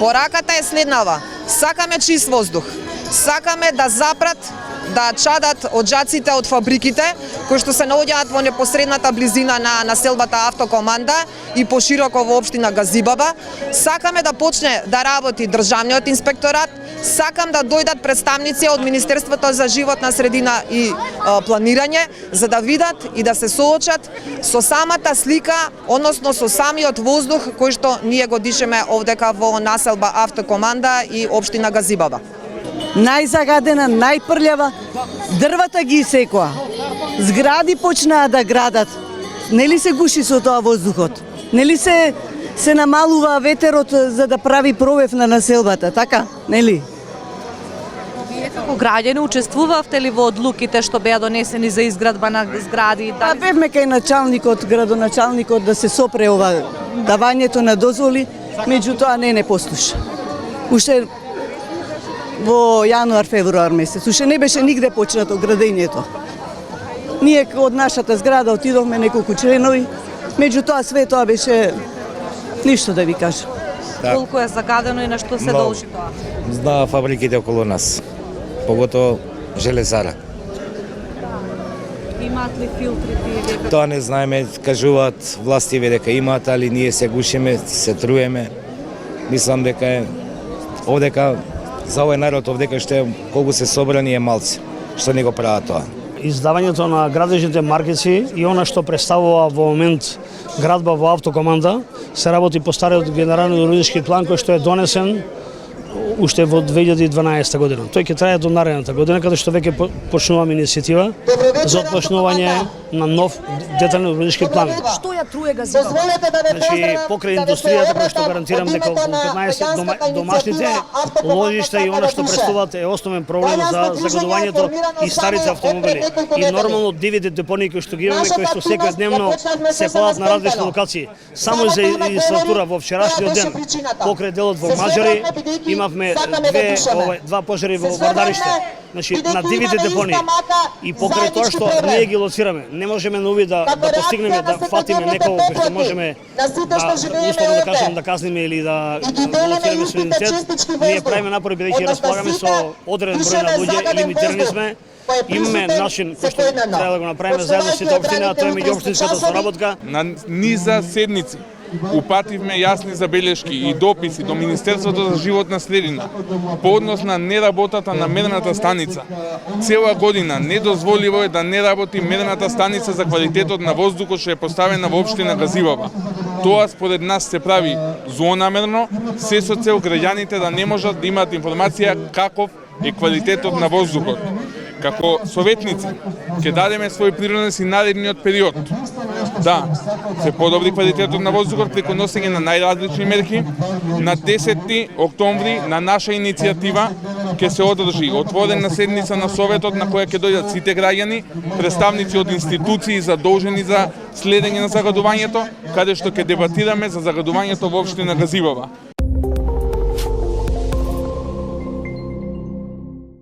Пораката е следнава. Сакаме чист воздух. Сакаме да запрат, да чадат оджаците од фабриките, кои што се наоѓаат во непосредната близина на населбата Автокоманда и пошироко во општина Газибаба. Сакаме да почне да работи државниот инспекторат. Сакам да дојдат представници од Министерството за животна средина и планирање, за да видат и да се соочат со самата слика, односно со самиот воздух кој што ние го дишеме овдека во населба Автокоманда и општина Газибаба. Најзагадена, најпрљава, дрвата ги исекоа. Згради почнаа да градат. Нели се гуши со тоа воздухот? Нели се намалува ветерот за да прави пробив на населбата, така? Нели? Вие како граѓани учествувавте ли во одлуките што беа донесени за изградба на згради? Бевме кај началникот, градоначалникот да се сопре ова давањето на дозволи, меѓутоа не послуша. Уште во јануар-февруар месец. Уште не беше нигде почнато градењето. Ние од нашата зграда отидовме неколку членови, меѓутоа све тоа беше ништо да ви кажам. Колку е загадено и на што се должи тоа? Знаа фабриките околу нас, поготово железара. Имаат ли филтри тие? Тоа не знаеме, кажуваат властиве дека имаат, али ние се гушиме, се труеме. Мислам дека е овдека за овој народ овдека што е колку се собрани е малци, што не го прават тоа. Издавањето на градежните маркици и она што представува во момент градба во Автокоманда се работи по стариот генерален юридички план кој што е донесен уште во 2012 година. Тој ќе трае до наредната година, каде што веќе почнуваме иницијатива за отпочнување на нов детален юридички план. Што ја труе Газибаба? Значи, покрај индустријата, која што гарантирам дека во 15 домашните ложишта и она што представуваат е основен проблем за загадувањето и старите автомобили. И нормално дивите депонии кои што ги имаме, кои што секојдневно се палат на различни локации. Само за инсталатура во вчерашниот ден, покрај делот во Мажари, имавме два пожари во Вардариште. Значи, на дивите депонии. И покрај тоа што ние ги лоцираме, не можеме на уви да постигнеме, да фатиме некого кој што можеме условно да кажем да казниме или да лоцираме со идентитет, ние правиме напори бидејќи располагаме со одреден број на луѓе, лимитирани сме. Имаме начин кој што треба да го направиме заедно со сите општини, а тоа е меѓуопштинската соработка. На низа седници упативме јасни забелешки и дописи до Министерството за животна средина по однос на неработата на мерната станица. Цела година недозволиво е да не работи мерната станица за квалитетот на воздухот што е поставена во општина Газибаба. Тоа според нас се прави злонамерно, се со цел граѓаните да не можат да имаат информација каков е квалитетот на воздухот. Како советници ќе дадеме свој принос и наредниот период. Да, се подобри квалитетот на воздухот преку носење на најразлични мерки. На 10 октомври на наша иницијатива ќе се одржи отворена седница на Советот на која ќе дојдат сите граѓани, представници од институции задолжени за следење на загадувањето, каде што ќе дебатираме за загадувањето во општина Газибаба.